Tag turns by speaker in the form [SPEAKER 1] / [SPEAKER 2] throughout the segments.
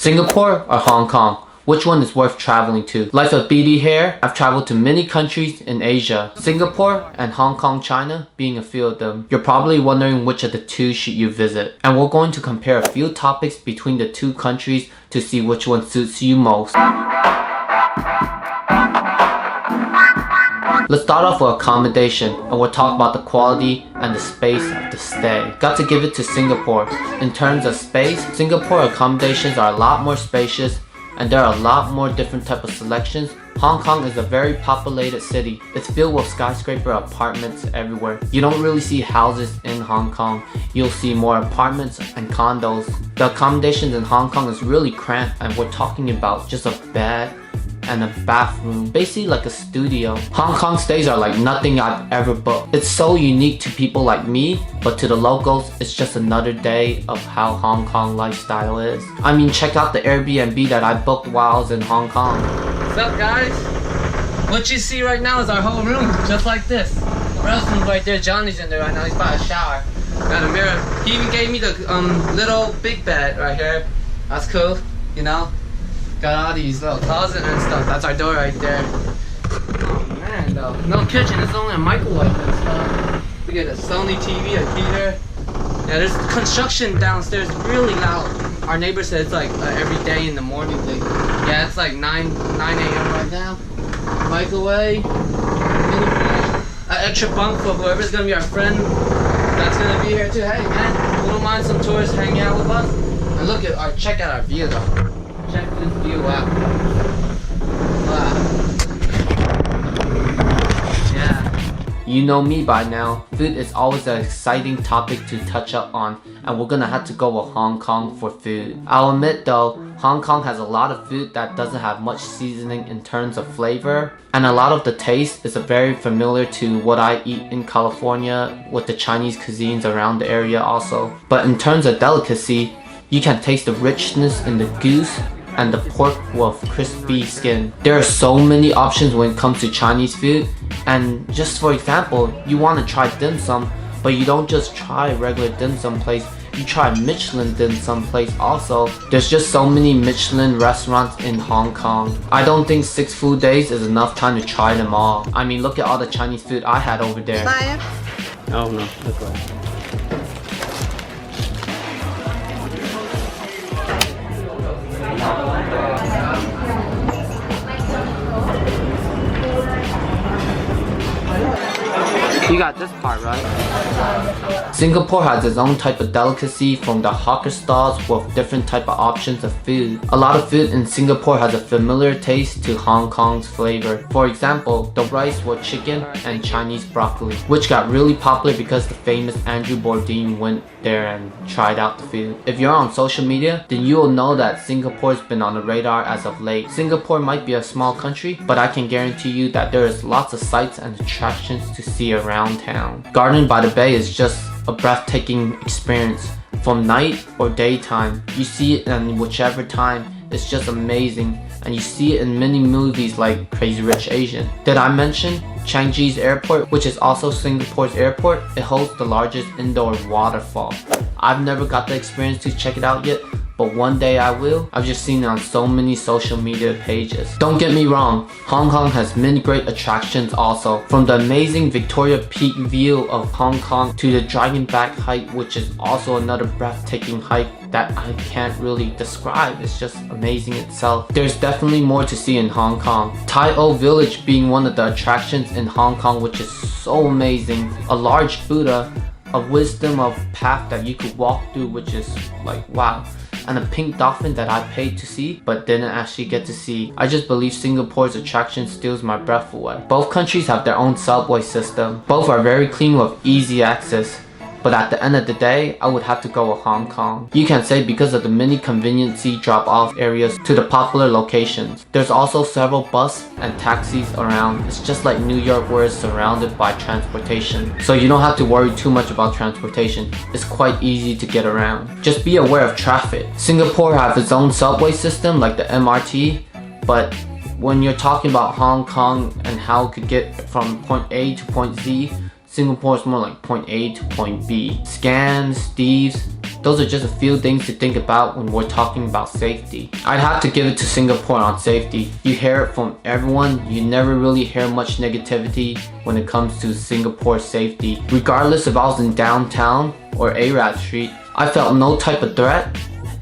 [SPEAKER 1] Singapore or Hong Kong? Which one is worth traveling to? LifeOfBD here. I've traveled to many countries in Asia. Singapore and Hong Kong, China being a few of them. You're probably wondering which of the two should you visit. And we're going to compare a few topics between the two countries to see which one suits you most. Let's start off with accommodation, and we'll talk about the quality and the space of the stay. Got to give it to Singapore. In terms of space, Singapore accommodations are a lot more spacious and there are a lot more different type of selections. Hong Kong is a very populated city. It's filled with skyscraper apartments everywhere. You don't really see houses in Hong Kong. You'll see more apartments and condos. The accommodations in Hong Kong is really cramped, and we're talking about just a bed and a bathroom, basically like a studio. Hong Kong stays are like nothing I've ever booked. It's so unique to people like me, but to the locals, it's just another day of how Hong Kong lifestyle is. I mean, check out the Airbnb that I booked while I was in Hong Kong.
[SPEAKER 2] What's up, guys? What you see right now is our whole room, just like this. Restroom's right there. Johnny's in there right now. He's by a shower. Got a mirror. He even gave me the little big bed right here. That's cool, you know? Got all these little closet and stuff. That's our door right there. Oh man, though. No kitchen. It's only a microwave and stuff. We get a Sony TV, a heater. Yeah, there's construction downstairs. Really loud. Our neighbor said it's like every day in the morning. Yeah, it's like 9 a.m. right now. Microwave. Mini fridge. An extra bunk for whoever's gonna be our friend. That's gonna be here too. Hey man, we don't mind some tourists hanging out with us. And look at check out our view though. Check this view out. Wow. Yeah.
[SPEAKER 1] You know me by now. Food is always an exciting topic to touch up on, and we're gonna have to go with Hong Kong for food. I'll admit though, Hong Kong has a lot of food that doesn't have much seasoning in terms of flavor, and a lot of the taste is very familiar to what I eat in California with the Chinese cuisines around the area also. But in terms of delicacy, you can taste the richness in the goose and the pork with crispy skin. There are so many options when it comes to Chinese food, and just for example, you want to try dim sum, but you don't just try regular dim sum place, you try Michelin dim sum place also. There's just so many Michelin restaurants in Hong Kong. I don't think 6 food days is enough time to try them all. I mean, look at all the Chinese food I had over there.
[SPEAKER 2] Oh no, that's right. You got this part right.
[SPEAKER 1] Singapore has its own type of delicacy from the hawker stalls with different type of options of food. A lot of food in Singapore has a familiar taste to Hong Kong's flavor. For example, the rice with chicken and Chinese broccoli, which got really popular because the famous Andrew Bourdain went there and tried out the food. If you're on social media, then you will know that Singapore's been on the radar as of late. Singapore might be a small country, but I can guarantee you that there is lots of sights and attractions to see around town. Garden by the Bay is just a breathtaking experience. From night or daytime, you see it in whichever time. It's just amazing, and you see it in many movies like Crazy Rich Asian. Did I mention Changi's airport, which is also Singapore's airport? It holds the largest indoor waterfall. I've never got the experience to check it out yet, but one day I will. I've just seen it on so many social media pages. Don't get me wrong, Hong Kong has many great attractions also. From the amazing Victoria Peak view of Hong Kong to the Dragon Back hike, which is also another breathtaking hike that I can't really describe. It's just amazing itself. There's definitely more to see in Hong Kong. Tai O Village being one of the attractions in Hong Kong, which is so amazing. A large Buddha, a wisdom of path that you could walk through, which is like wow. And a pink dolphin that I paid to see but didn't actually get to see. I just believe Singapore's attraction steals my breath away. Both countries have their own subway system. Both are very clean with easy access. But at the end of the day, I would have to go with Hong Kong. You can say because of the many conveniency drop-off areas to the popular locations. There's also several bus and taxis around. It's just like New York where it's surrounded by transportation. So you don't have to worry too much about transportation. It's quite easy to get around. Just be aware of traffic. Singapore has its own subway system like the MRT, but when you're talking about Hong Kong and how it could get from point A to point Z, Singapore is more like point A to point B. Scams, thieves, Those are just a few things to think about when we're talking about safety. I'd have to give it to Singapore on safety. You hear it from everyone, you never really hear much negativity when it comes to Singapore safety. Regardless if I was in downtown or Arab Street, I felt no type of threat.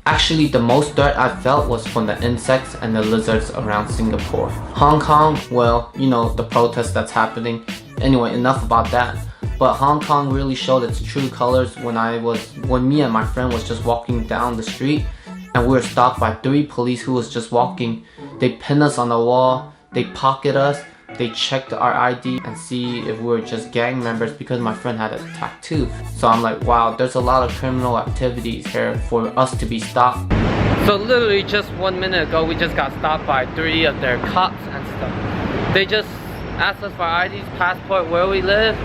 [SPEAKER 1] Actually, the most threat I felt was from the insects and the lizards around Singapore. Hong Kong, well, you know, the protest that's happening. Anyway, enough about that. But Hong Kong really showed its true colors when me and my friend was just walking down the street and we were stopped by 3 police who was just walking. They pinned us on the wall, they pocketed us, they checked our ID and see if we were just gang members because my friend had a tattoo. So I'm like, wow, there's a lot of criminal activities here for us to be stopped. So literally just 1 minute ago, we just got stopped by 3 of their cops and stuff. They just asked us for IDs, passport, where we live,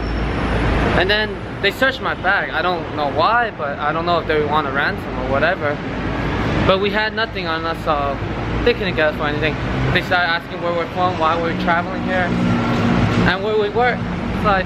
[SPEAKER 1] and then they searched my bag. I don't know why, but I don't know if they want a ransom or whatever. But we had nothing on us, so they couldn't get us for anything. They started asking where we're from, why we're traveling here, and where we work. It's like,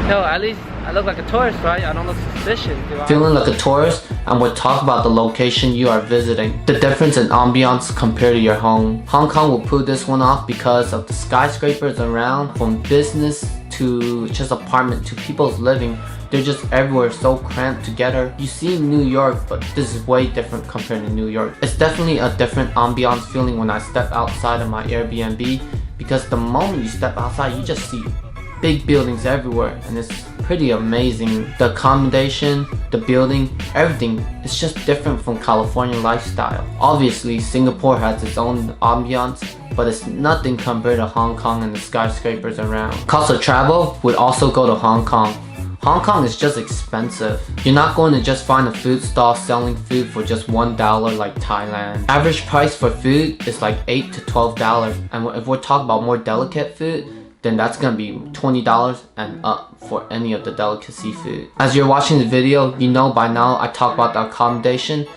[SPEAKER 1] yo, at least I look like a tourist, right? I don't look suspicious, do I? Feeling like a tourist, and we'll talk about the location you are visiting. The difference in ambiance compared to your home. Hong Kong will pull this one off because of the skyscrapers around, from business to just apartment to people's living. They're just everywhere, so cramped together. You see New York, but this is way different compared to New York. It's definitely a different ambiance feeling when I step outside of my Airbnb, because the moment you step outside, you just see big buildings everywhere, and it's pretty amazing. The accommodation, the building, everything, it's just different from California lifestyle. Obviously, Singapore has its own ambiance, but it's nothing compared to Hong Kong and the skyscrapers around. Cost of travel would also go to Hong Kong. Hong Kong is just expensive. You're not going to just find a food stall selling food for just $1 like Thailand. Average price for food is like $8 to $12, and if we're talking about more delicate food, then that's gonna be $20 and up for any of the delicacy food. As you're watching the video, you know by now I talk about the accommodation,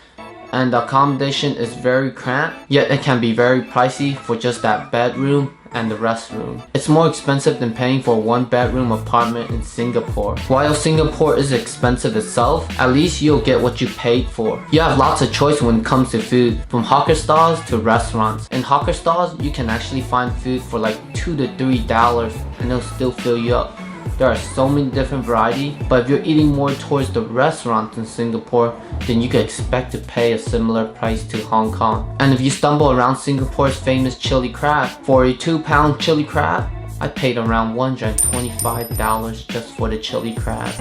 [SPEAKER 1] and the accommodation is very cramped, yet it can be very pricey for just that bedroom and the restroom. It's more expensive than paying for a 1-bedroom apartment in Singapore. While Singapore is expensive itself, at least you'll get what you paid for. You have lots of choice when it comes to food, from hawker stalls to restaurants. In hawker stalls, you can actually find food for like $2 to $3 and they'll still fill you up. There are so many different varieties, but if you're eating more towards the restaurants in Singapore, then you can expect to pay a similar price to Hong Kong. And if you stumble around Singapore's famous chili crab, for a 2-pound chili crab, I paid around $125 just for the chili crab.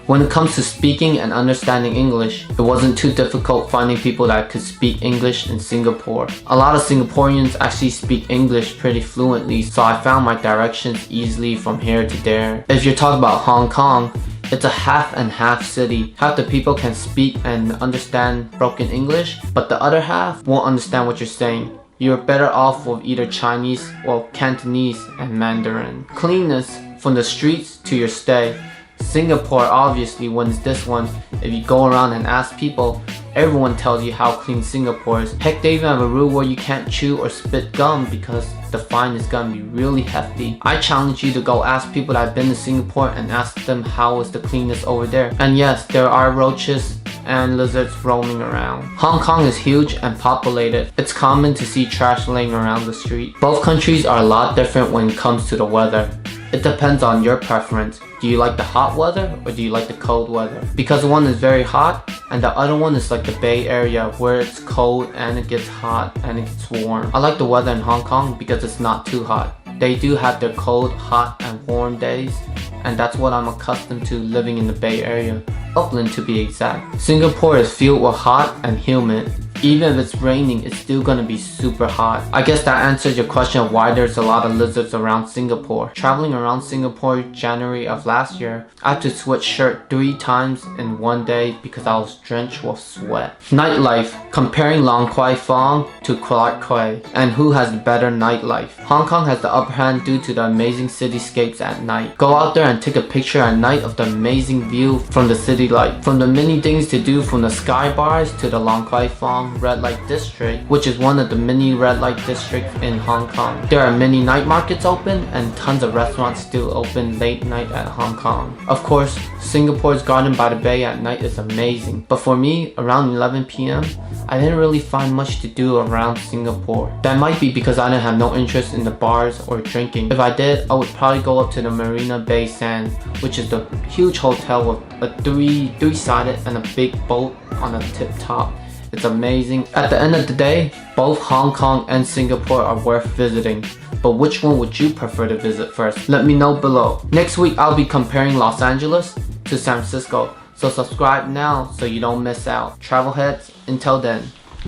[SPEAKER 1] When it comes to speaking and understanding English, it wasn't too difficult finding people that could speak English in Singapore. A lot of Singaporeans actually speak English pretty fluently, so I found my directions easily from here to there. If you're talking about Hong Kong, it's a half and half city. Half the people can speak and understand broken English, but the other half won't understand what you're saying. You're better off with either Chinese or Cantonese and Mandarin. Cleanness, from the streets to your stay. Singapore obviously wins this one. If you go around and ask people, everyone tells you how clean Singapore is. Heck, they even have a rule where you can't chew or spit gum because the fine is gonna be really hefty. I challenge you to go ask people that have been to Singapore and ask them how is the cleanness over there. And yes, there are roaches and lizards roaming around. Hong Kong is huge and populated. It's common to see trash laying around the street. Both countries are a lot different when it comes to the weather. It depends on your preference. Do you like the hot weather or do you like the cold weather? Because one is very hot and the other one is like the Bay Area where it's cold and it gets hot and it gets warm. I like the weather in Hong Kong because it's not too hot. They do have their cold, hot and warm days, and that's what I'm accustomed to living in the Bay Area. Upland to be exact. Singapore is filled with hot and humid. Even if it's raining, it's still gonna be super hot. I guess that answers your question of why there's a lot of lizards around Singapore. Traveling around Singapore January of last year, I had to switch shirt 3 times in one day because I was drenched with sweat. Nightlife, comparing Long Kwai Fong to Clark Quay, and who has the better nightlife. Hong Kong has the upper hand due to the amazing cityscapes at night. Go out there and take a picture at night of the amazing view from the city light. From the many things to do, from the sky bars to the Long Kwai Fong, Kong red light district, which is one of the many red light districts in Hong Kong. There are many night markets open and tons of restaurants still open late night at Hong Kong. Of course, Singapore's Garden by the Bay at night is amazing, but for me, around 11 p.m, I didn't really find much to do around Singapore. That might be because I didn't have no interest in the bars or drinking. If I did, I would probably go up to the Marina Bay Sands, which is the huge hotel with a three-sided and a big boat on the tip top. It's amazing. At the end of the day, both Hong Kong and Singapore are worth visiting. But which one would you prefer to visit first? Let me know below. Next week, I'll be comparing Los Angeles to San Francisco. So subscribe now so you don't miss out. Travel heads, until then.